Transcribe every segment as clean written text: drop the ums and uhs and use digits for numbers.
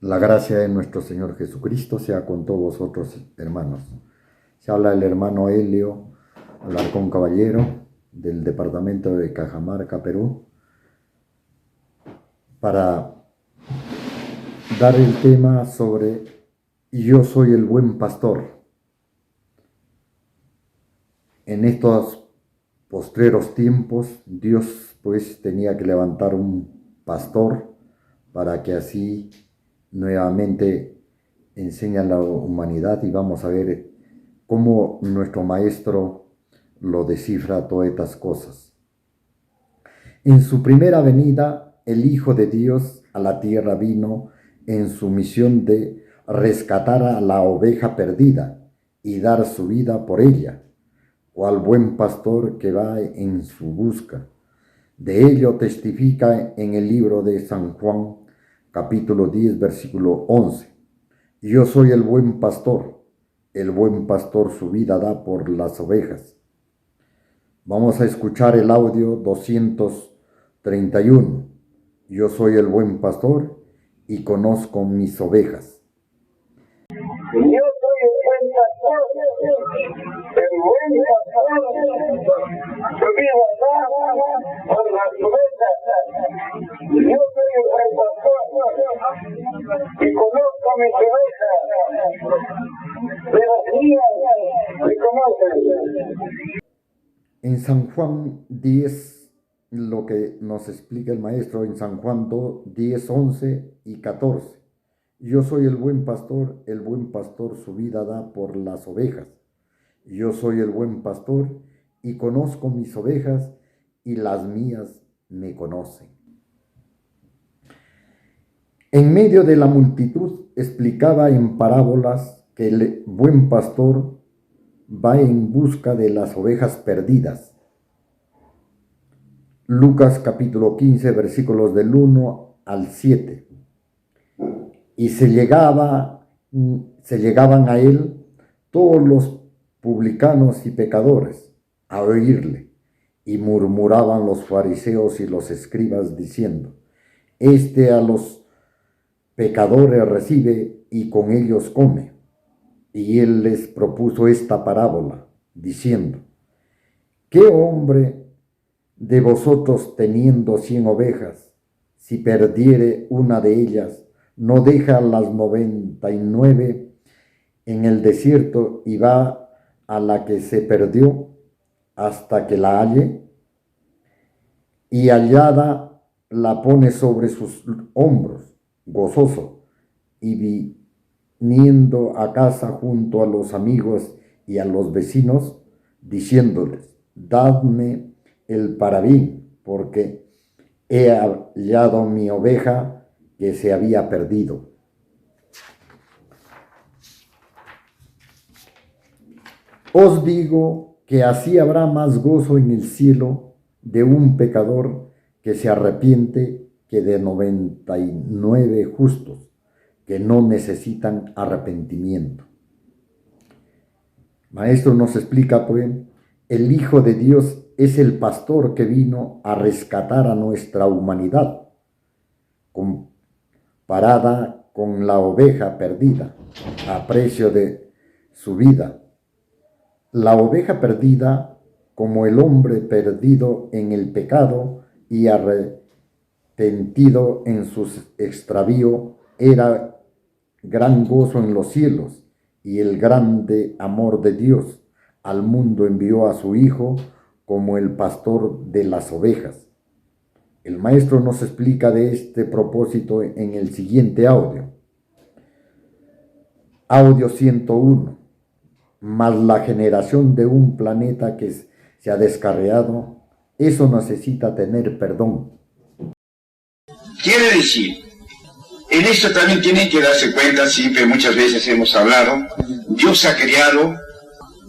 La gracia de nuestro Señor Jesucristo sea con todos vosotros, hermanos. Se habla el hermano Helio Alarcón Caballero, del departamento de Cajamarca, Perú, para dar el tema sobre Yo soy el buen pastor. En estos postreros tiempos, Dios pues tenía que levantar un pastor para que así nuevamente enseñe a la humanidad, y vamos a ver cómo nuestro maestro lo descifra todas estas cosas. En su primera venida, el Hijo de Dios a la tierra vino en su misión de rescatar a la oveja perdida y dar su vida por ella, cual buen pastor que va en su busca. De ello testifica en el libro de San Juan, capítulo 10, versículo 11. Yo soy el buen pastor su vida da por las ovejas. Vamos a escuchar el audio 231. Yo soy el buen pastor y conozco mis ovejas. Yo soy el buen pastor su vida da por las ovejas. Yo soy el buen pastor y conozco mis ovejas, de las mías me conocen. En San Juan 10, lo que nos explica el maestro en San Juan 10, 11 y 14. Yo soy el buen pastor su vida da por las ovejas. Yo soy el buen pastor y conozco mis ovejas y las mías me conocen. En medio de la multitud explicaba en parábolas que el buen pastor va en busca de las ovejas perdidas. Lucas capítulo 15, versículos del 1 al 7. Y se llegaban a él todos los publicanos y pecadores a oírle, y murmuraban los fariseos y los escribas diciendo: Este a los pecadores recibe y con ellos come. Y él les propuso esta parábola, diciendo: ¿Qué hombre de vosotros, teniendo 100 ovejas, si perdiere una de ellas, no deja las 99 en el desierto y va a la que se perdió hasta que la halle? Y hallada la pone sobre sus hombros, gozoso, y viniendo a casa junto a los amigos y a los vecinos, diciéndoles: Dadme el paravín, porque he hallado mi oveja que se había perdido. Os digo que así habrá más gozo en el cielo de un pecador que se arrepiente que de 99 justos que no necesitan arrepentimiento. Maestro nos explica, pues, el Hijo de Dios es el pastor que vino a rescatar a nuestra humanidad, comparada con la oveja perdida, a precio de su vida. La oveja perdida, como el hombre perdido en el pecado y arrepentido en su extravío, era gran gozo en los cielos, y el grande amor de Dios al mundo envió a su Hijo como el pastor de las ovejas. El maestro nos explica de este propósito en el siguiente audio. Audio 101. Mas la generación de un planeta que se ha descarriado, eso necesita tener perdón. Quiere decir, en esto también tienen que darse cuenta, siempre muchas veces hemos hablado, Dios ha creado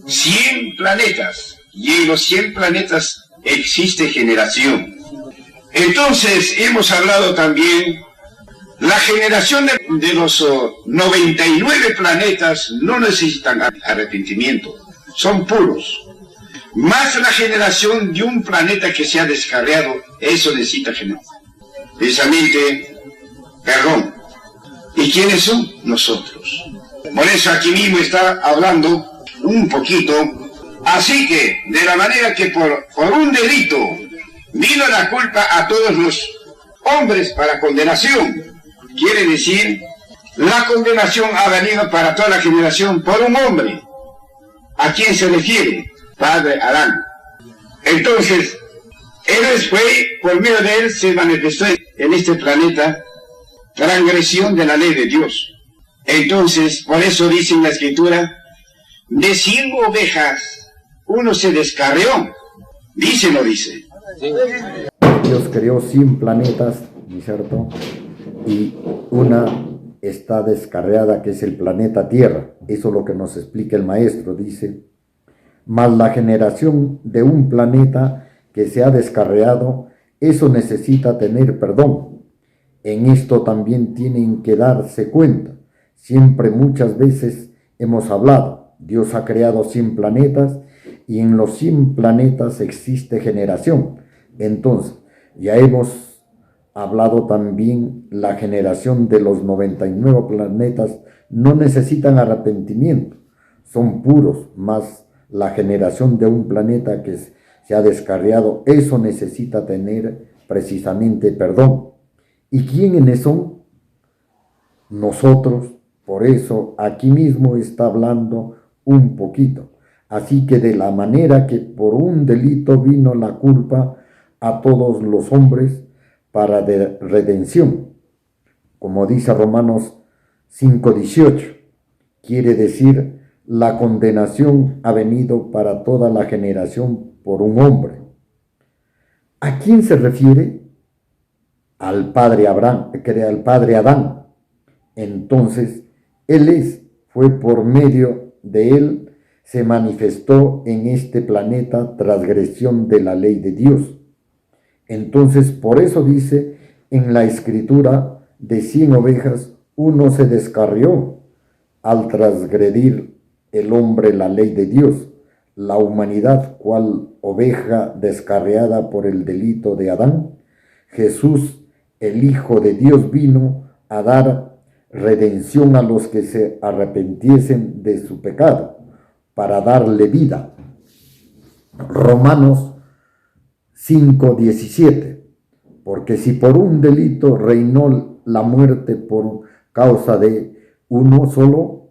100 planetas, y en los 100 planetas existe generación. Entonces hemos hablado también, la generación de los 99 planetas no necesitan arrepentimiento, son puros. Más la generación de un planeta que se ha descarriado, eso necesita precisamente perdón. ¿Y quiénes son? Nosotros. Por eso aquí mismo está hablando un poquito. Así que, de la manera que por un delito vino la culpa a todos los hombres para condenación, quiere decir, la condenación ha venido para toda la generación por un hombre. ¿A quién se refiere? Padre Adán. Entonces, él fue, por medio de él se manifestó en este planeta transgresión de la ley de Dios. Entonces, por eso dice en la Escritura, de 100 ovejas, uno se descarrió. Dice, no dice. Dios creó 100 planetas, ¿no es cierto? Y una está descarriada, que es el planeta Tierra. Eso es lo que nos explica el maestro, dice. Mas la generación de un planeta que se ha descarriado, eso necesita tener perdón. En esto también tienen que darse cuenta. Siempre, muchas veces hemos hablado, Dios ha creado 100 planetas y en los 100 planetas existe generación. Entonces, ya hemos hablado también, la generación de los 99 planetas no necesitan arrepentimiento, son puros, más la generación de un planeta que se ha descarriado, eso necesita tener precisamente perdón. ¿Y quiénes son? Nosotros. Por eso aquí mismo está hablando un poquito. Así que de la manera que por un delito vino la culpa a todos los hombres para de redención, como dice Romanos 5:18, quiere decir, la condenación ha venido para toda la generación por un hombre. ¿A quién se refiere? Al padre Abraham, que era el padre Adán. Entonces, fue por medio de él, se manifestó en este planeta transgresión de la ley de Dios. Entonces, por eso dice en la Escritura, de 100 ovejas, uno se descarrió al transgredir el hombre la ley de Dios. La humanidad, cual oveja descarriada por el delito de Adán, Jesús, el Hijo de Dios, vino a dar redención a los que se arrepintiesen de su pecado, para darle vida. Romanos 5:17, porque si por un delito reinó la muerte por causa de uno solo,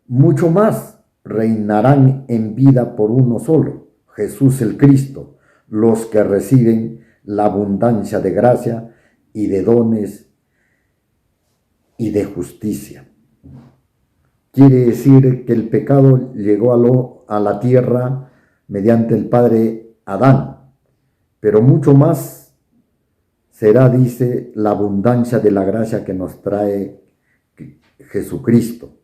mucho más reinarán en vida por uno solo, Jesús el Cristo, los que reciben la abundancia de gracia y de dones y de justicia. Quiere decir que el pecado llegó a la tierra mediante el padre Adán, pero mucho más será, dice, la abundancia de la gracia que nos trae Jesucristo.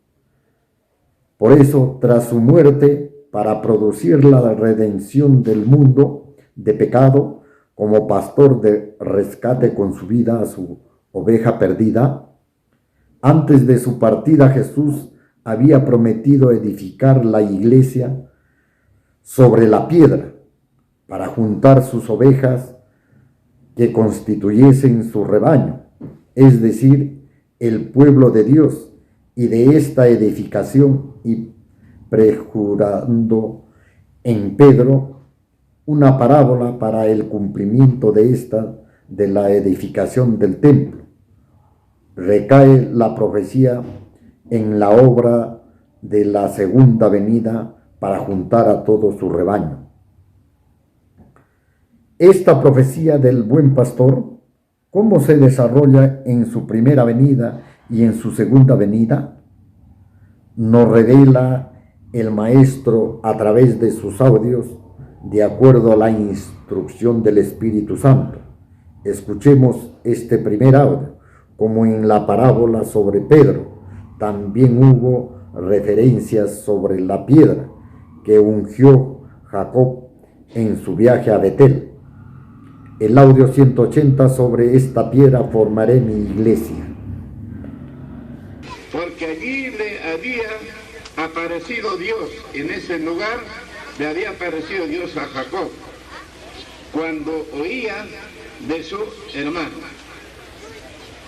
Por eso, tras su muerte, para producir la redención del mundo de pecado, como pastor de rescate con su vida a su oveja perdida, antes de su partida Jesús había prometido edificar la iglesia sobre la piedra para juntar sus ovejas que constituyesen su rebaño, es decir, el pueblo de Dios, y de esta edificación, y prejurando en Pedro una parábola para el cumplimiento de la edificación del templo, recae la profecía en la obra de la segunda venida para juntar a todo su rebaño. Esta profecía del buen pastor, ¿cómo se desarrolla en su primera venida y en su segunda venida? Nos revela el maestro a través de sus audios, de acuerdo a la instrucción del Espíritu Santo. Escuchemos este primer audio. Como en la parábola sobre Pedro, también hubo referencias sobre la piedra que ungió Jacob en su viaje a Betel. El audio 180, sobre esta piedra formaré mi iglesia. Porque allí le había aparecido Dios, en ese lugar le había aparecido Dios a Jacob, cuando oía de su hermano.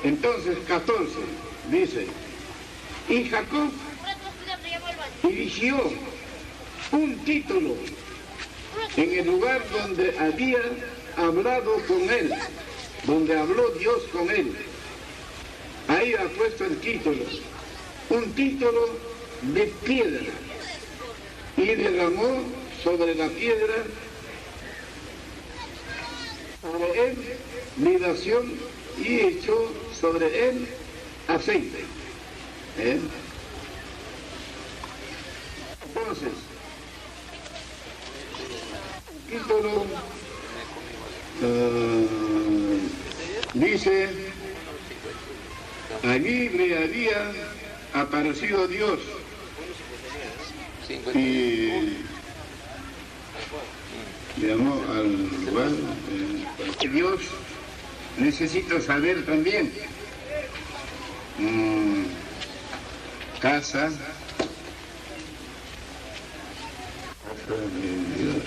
Entonces 14 dice, y Jacob eligió un título en el lugar donde había hablado con él, donde habló Dios con él. Ahí ha puesto el título, un título de piedra, y derramó sobre la piedra, sobre él, libación, y echó sobre él aceite. Entonces, el título dice, allí le había aparecido Dios y llamó al lugar. Dios necesita saber también casa de Dios.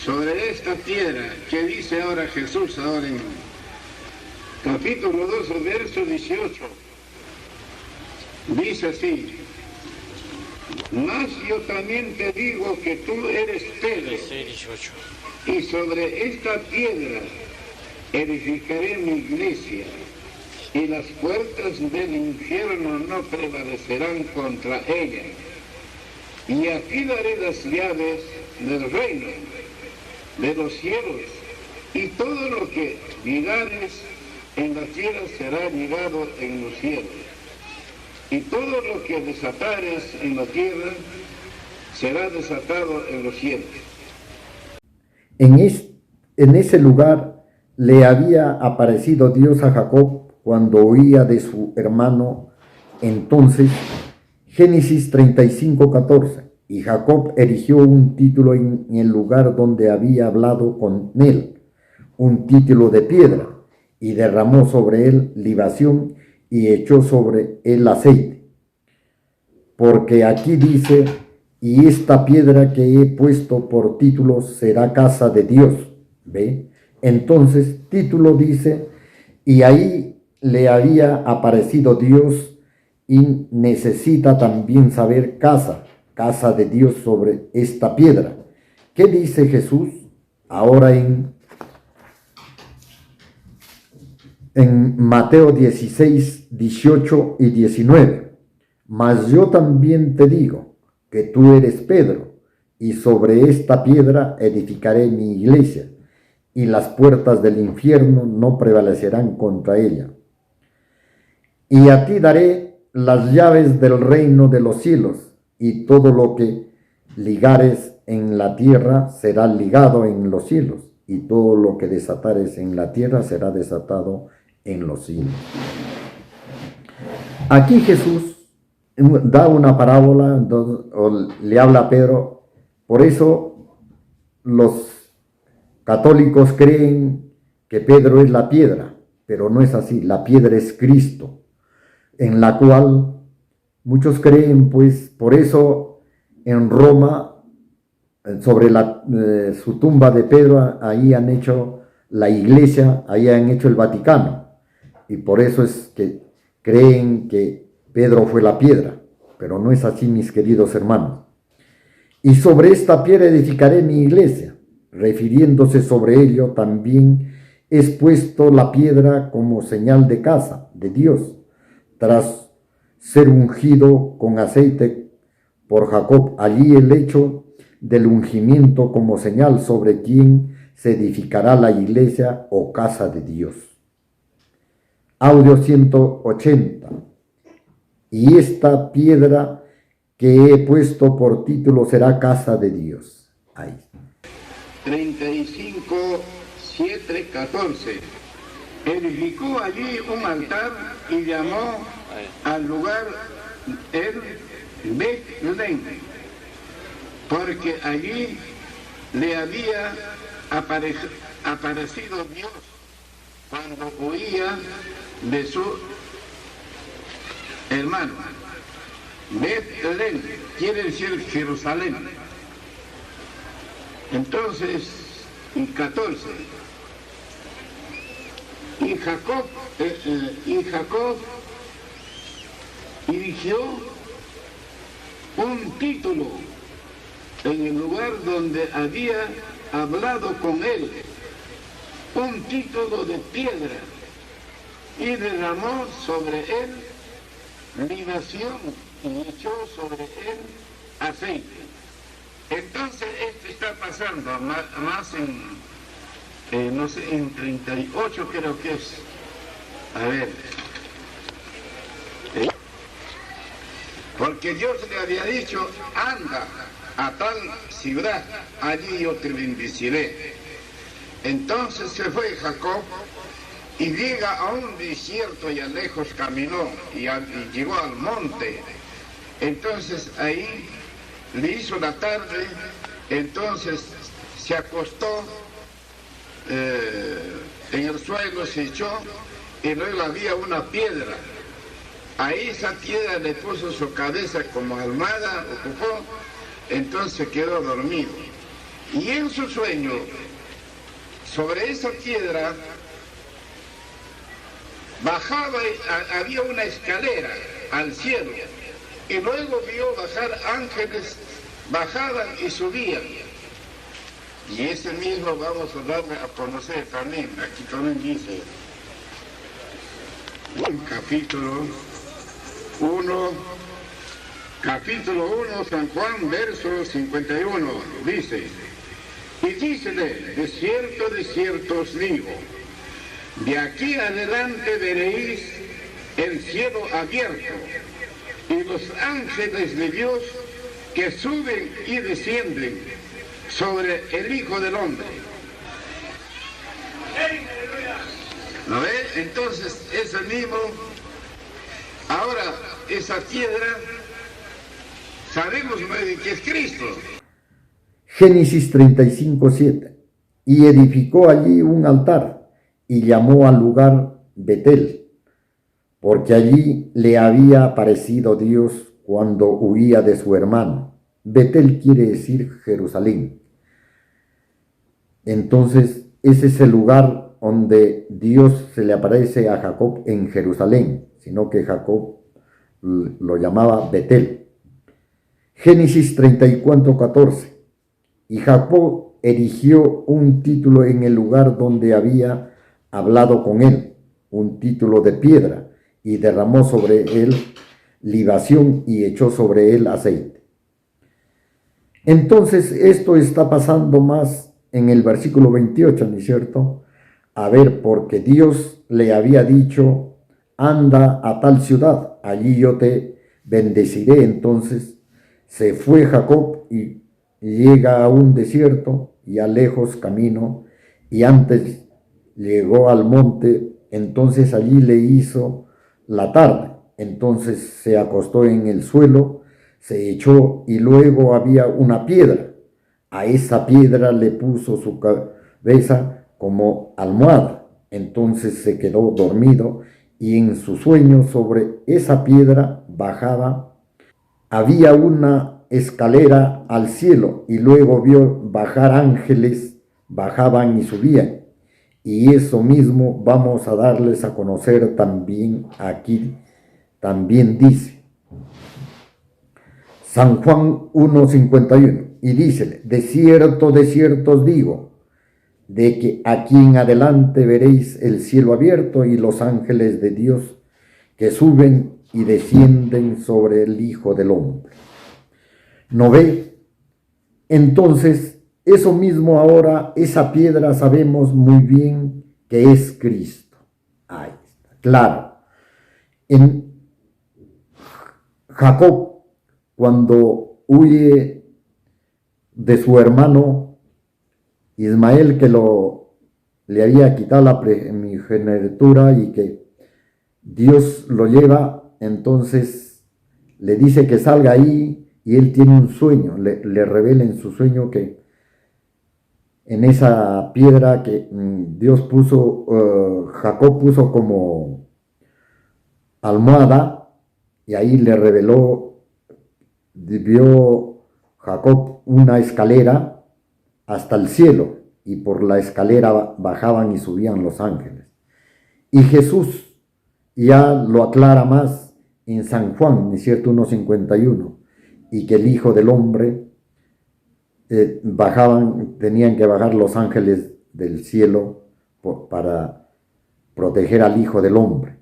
Sobre esta piedra que dice ahora Jesús, ahora en capítulo 2, verso 18, dice así, mas yo también te digo que tú eres Pedro, y sobre esta piedra edificaré mi iglesia, y las puertas del infierno no prevalecerán contra ella. Y aquí daré las llaves del reino de los cielos, y todo lo que ligares en la tierra será ligado en los cielos, y todo lo que desatares en la tierra será desatado en los cielos. En ese lugar le había aparecido Dios a Jacob cuando oía de su hermano. Entonces, Génesis 35:14. Y Jacob erigió un título en el lugar donde había hablado con él, un título de piedra, y derramó sobre él libación y echó sobre él aceite. Porque aquí dice, y esta piedra que he puesto por título será casa de Dios. ¿Ve? Entonces, título dice, y ahí le había aparecido Dios, y necesita también saber casa de Dios sobre esta piedra. ¿Qué dice Jesús ahora en Mateo 16, 18 y 19? Mas yo también te digo que tú eres Pedro, y sobre esta piedra edificaré mi iglesia, y las puertas del infierno no prevalecerán contra ella. Y a ti daré las llaves del reino de los cielos, y todo lo que ligares en la tierra será ligado en los cielos, y todo lo que desatares en la tierra será desatado en los cielos. Aquí Jesús da una parábola, le habla a Pedro. Por eso los católicos creen que Pedro es la piedra, pero no es así. La piedra es Cristo, en la cual muchos creen, pues, por eso en Roma, sobre su tumba de Pedro, ahí han hecho la iglesia, ahí han hecho el Vaticano. Y por eso es que creen que Pedro fue la piedra, pero no es así, mis queridos hermanos. Y sobre esta piedra edificaré mi iglesia, refiriéndose sobre ello también es puesto la piedra como señal de casa de Dios, tras ser ungido con aceite por Jacob. Allí el hecho del ungimiento como señal sobre quien se edificará la iglesia o casa de Dios. Audio 180. Y esta piedra que he puesto por título será casa de Dios. Ahí. 35, 7, 14. Edificó allí un altar y llamó al lugar el Bet-Lehem, porque allí le había aparecido Dios cuando huía de su hermano. Bet-Lehem quiere decir Jerusalén. Entonces, y 14. Y Jacob erigió un título en el lugar donde había hablado con él, un título de piedra, y derramó sobre él libación y echó sobre él aceite. Entonces esto está pasando más no sé, en 38 creo que es. A ver. Porque Dios le había dicho, anda a tal ciudad, allí yo te bendeciré. Entonces se fue Jacob y llega a un desierto y a lejos caminó y llegó al monte. Entonces ahí le hizo la tarde, entonces se acostó en el suelo, se echó y luego había una piedra. Ahí esa piedra le puso su cabeza como almohada, ocupó, entonces quedó dormido. Y en su sueño, sobre esa piedra, bajaba, había una escalera al cielo, y luego vio bajar ángeles, bajaban y subían. Y ese mismo vamos a darle a conocer también. Aquí también dice, capítulo 1, San Juan, verso 51, dice, y dícele, de cierto os digo, de aquí adelante veréis el cielo abierto y los ángeles de Dios que suben y descienden sobre el Hijo del Hombre. ¿No ve? Entonces, ese mismo, ahora, esa piedra, sabemos que es Cristo. Génesis 35:7. Y edificó allí un altar, y llamó al lugar Betel, porque allí le había aparecido Dios cuando huía de su hermano. Betel quiere decir Jerusalén. Entonces, ese es el lugar donde Dios se le aparece a Jacob en Jerusalén, sino que Jacob lo llamaba Betel. Génesis 34:14. Y Jacob erigió un título en el lugar donde había hablado con él, un título de piedra, y derramó sobre él libación y echó sobre él aceite. Entonces, esto está pasando más en el versículo 28, ¿no es cierto? A ver, porque Dios le había dicho, anda a tal ciudad, allí yo te bendeciré. Entonces se fue Jacob y llega a un desierto y a lejos camino, y antes llegó al monte, entonces allí le hizo la tarde. Entonces se acostó en el suelo, se echó y luego había una piedra. A esa piedra le puso su cabeza como almohada. Entonces se quedó dormido y en su sueño sobre esa piedra bajaba. Había una escalera al cielo y luego vio bajar ángeles, bajaban y subían. Y eso mismo vamos a darles a conocer también aquí. También dice San Juan 1:51, y dícele, de cierto os digo, de que aquí en adelante veréis el cielo abierto y los ángeles de Dios que suben y descienden sobre el Hijo del Hombre. ¿No ve? Entonces, eso mismo ahora, esa piedra sabemos muy bien que es Cristo. Ahí está, claro. En Jacob, cuando huye de su hermano Ismael, que le había quitado la primogenitura y que Dios lo lleva, entonces le dice que salga ahí y él tiene un sueño, le revela en su sueño que en esa piedra que Dios puso, Jacob puso como almohada, y ahí le reveló, vio Jacob una escalera hasta el cielo, y por la escalera bajaban y subían los ángeles. Y Jesús ya lo aclara más en San Juan, ¿no es cierto? 1:51, y que el Hijo del Hombre tenían que bajar los ángeles del cielo para proteger al Hijo del Hombre.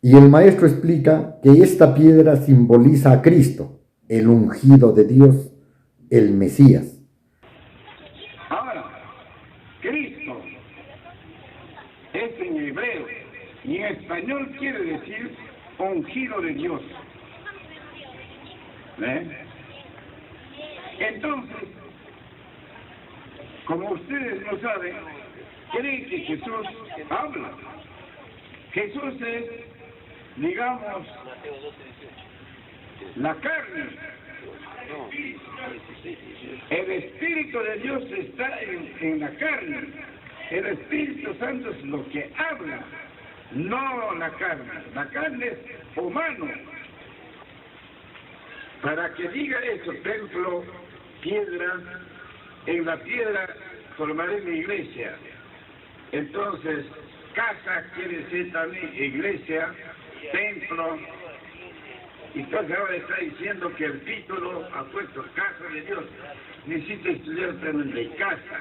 Y el maestro explica que esta piedra simboliza a Cristo, el ungido de Dios, el Mesías. Ahora, Cristo es en hebreo y en español quiere decir ungido de Dios. Entonces, como ustedes lo saben, creen que Jesús habla. Jesús es, digamos, la carne. El Espíritu de Dios está en la carne. El Espíritu Santo es lo que habla, no la carne. La carne es humano. Para que diga eso, templo, piedra, en la piedra formaré mi iglesia. Entonces, casa quiere decir también iglesia, templo. Entonces ahora está diciendo que el título ha puesto casa de Dios. Necesita estudiar también de casa.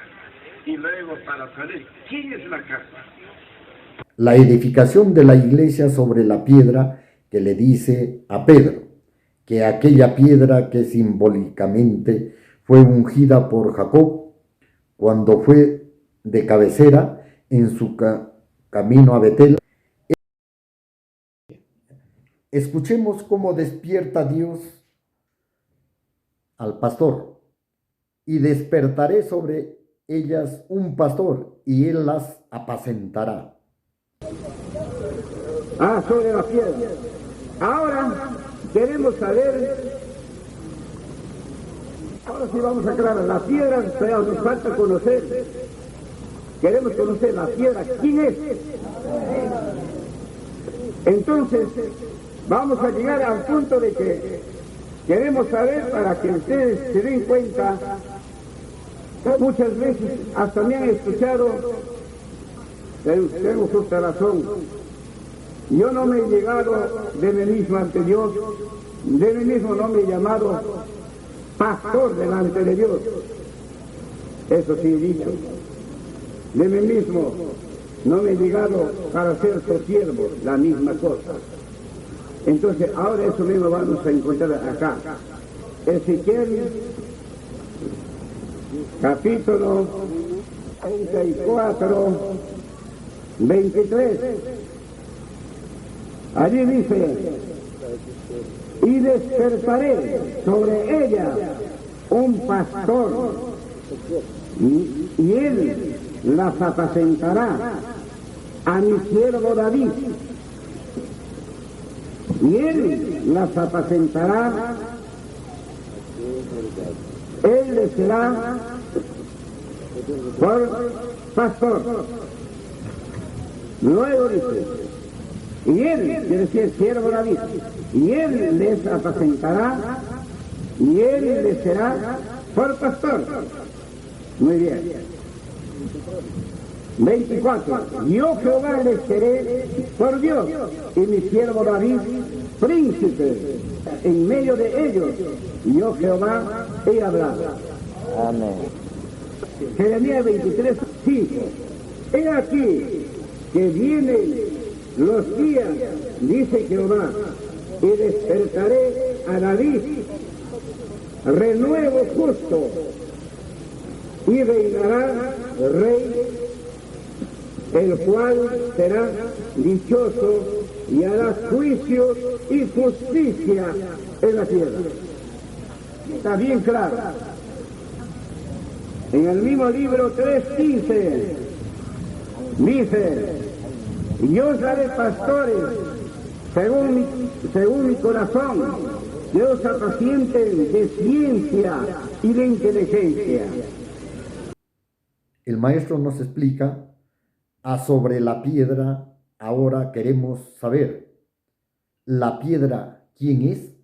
Y luego para saber quién es la casa. La edificación de la iglesia sobre la piedra que le dice a Pedro, que aquella piedra que simbólicamente fue ungida por Jacob cuando fue de cabecera en su camino a Betel. Escuchemos cómo despierta Dios al pastor. Y despertaré sobre ellas un pastor, y él las apacentará. Sobre la piedra. Ahora queremos saber, ahora sí vamos a aclarar, la piedra, pero nos falta conocer. Queremos conocer la piedra, ¿quién es? Entonces, vamos a llegar al punto de que queremos saber, para que ustedes se den cuenta, muchas veces hasta me han escuchado, tengo justa razón, yo no me he llegado de mí mismo ante Dios, de mí mismo no me he llamado pastor delante de Dios, eso sí he dicho, de mí mismo no me he llegado para ser su siervo, la misma cosa. Entonces, ahora eso mismo vamos a encontrar acá. Ezequiel, capítulo 34, 23. Allí dice, y despertaré sobre ella un pastor, y él las apacentará a mi siervo David. Y él las apacentará, él le será por pastor. Luego dice, y él, quiere decir siervo David, y él les apacentará, y él le será por pastor. Muy bien. 24. Yo Jehová les seré por Dios, y mi siervo David príncipe en medio de ellos. Yo Jehová he hablado. Amén. Jeremías 23, 5. He aquí que vienen los días, dice Jehová, y despertaré a David renuevo justo, y reinará rey, el cual será dichoso y hará juicio y justicia en la tierra. Está bien claro. En el mismo libro 3:15 dice, yo os haré pastores según mi corazón, que os apacienten de ciencia y de inteligencia. El maestro nos explica sobre la piedra. Ahora queremos saber, ¿la piedra quién es?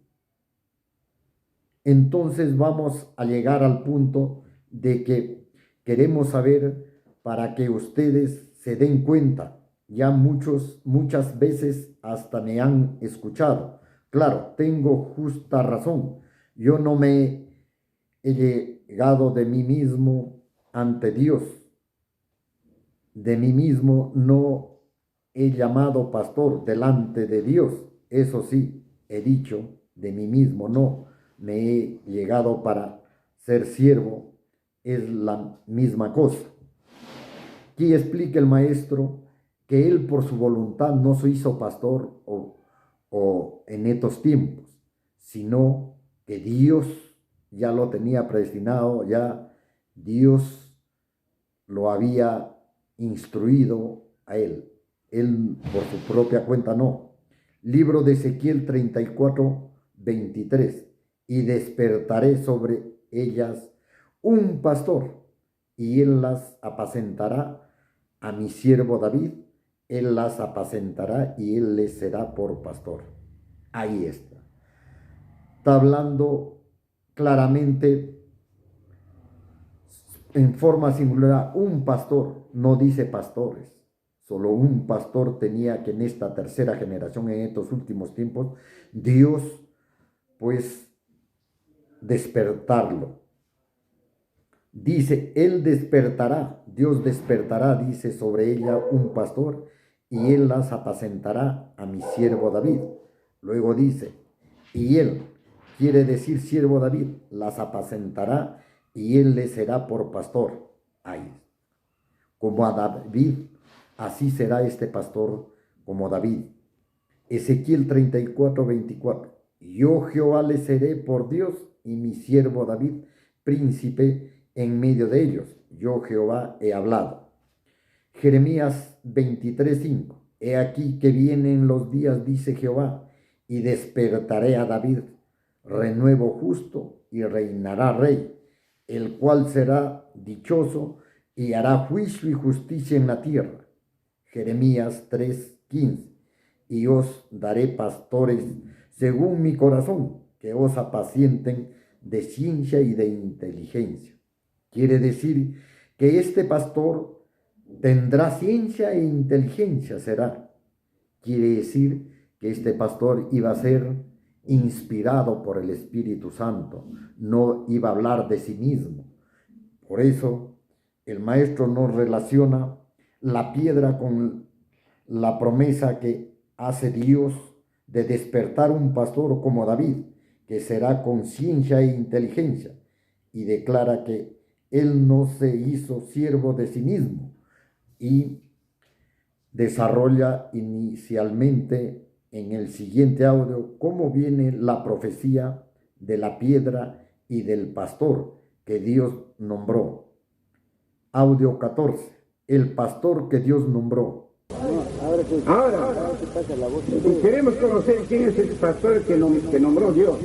Entonces vamos a llegar al punto de que queremos saber para que ustedes se den cuenta. Ya muchas veces hasta me han escuchado. Claro, tengo justa razón. Yo no me he llegado de mí mismo ante Dios. De mí mismo no he llamado pastor delante de Dios. Eso sí, he dicho, de mí mismo no me he llegado para ser siervo. Es la misma cosa. Aquí explica el maestro que él por su voluntad no se hizo pastor o en estos tiempos, sino que Dios ya lo tenía predestinado, ya Dios lo había instruido a él. Él por su propia cuenta no. Libro de Ezequiel 34, 23. Y despertaré sobre ellas un pastor, y él las apacentará a mi siervo David. Él las apacentará y él les será por pastor. Ahí está. Está hablando claramente en forma singular, un pastor, no dice pastores. Solo un pastor tenía que en esta tercera generación, en estos últimos tiempos, Dios pues despertarlo. Dice, él despertará, Dios despertará, dice, sobre ella un pastor, y él las apacentará a mi siervo David. Luego dice, y él, quiere decir siervo David, las apacentará y él le será por pastor. Ahí, como a David, así será este pastor como David. Ezequiel 34, 24. Yo Jehová le seré por Dios y mi siervo David, príncipe en medio de ellos. Yo Jehová he hablado. Jeremías 23, 5. He aquí que vienen los días, dice Jehová, y despertaré a David, renuevo justo, y reinará rey, el cual será dichoso y hará juicio y justicia en la tierra. Jeremías 3, 15. Y os daré pastores según mi corazón, que os apacienten de ciencia y de inteligencia. Quiere decir que este pastor tendrá ciencia e inteligencia, será. Quiere decir que este pastor iba a ser inspirado por el Espíritu Santo, no iba a hablar de sí mismo. Por eso el maestro nos relaciona la piedra con la promesa que hace Dios de despertar un pastor como David, que será con ciencia e inteligencia, y declara que él no se hizo siervo de sí mismo, y desarrolla inicialmente en el siguiente audio cómo viene la profecía de la piedra y del pastor que Dios nombró. Audio 14. El pastor que Dios nombró. Ahora, queremos conocer quién es el pastor que nombró Dios.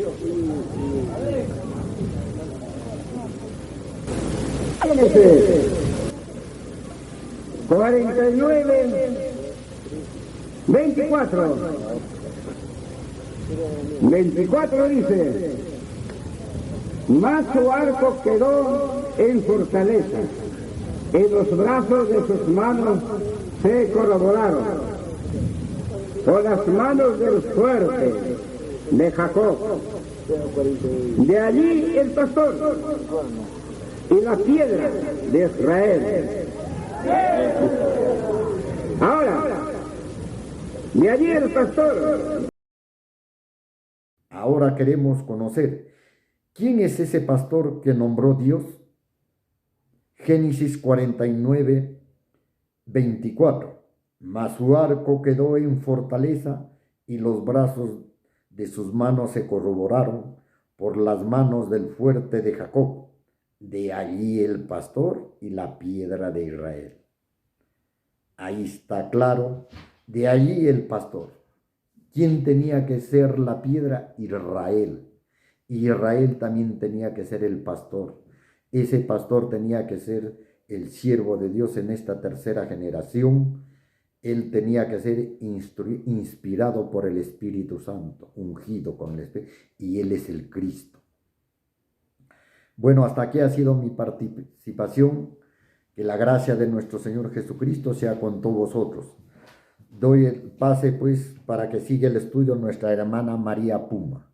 Génesis 49, 24. 24 dice, mas su arco quedó en fortaleza, y los brazos de sus manos se corroboraron con las manos del fuerte de Jacob. De allí el pastor y la piedra de Israel. Ahora, de allí el pastor. Ahora queremos conocer quién es ese pastor que nombró Dios. Génesis 49, 24. Mas su arco quedó en fortaleza y los brazos de sus manos se corroboraron por las manos del fuerte de Jacob. De allí el pastor y la piedra de Israel. Ahí está claro, de allí el pastor. ¿Quién tenía que ser la piedra? Israel. Israel también tenía que ser el pastor. Ese pastor tenía que ser el siervo de Dios en esta tercera generación. Él tenía que ser inspirado por el Espíritu Santo, ungido con el Espíritu, y él es el Cristo. Bueno, hasta aquí ha sido mi participación. Que la gracia de nuestro Señor Jesucristo sea con todos vosotros. Doy el pase pues para que siga el estudio nuestra hermana María Puma.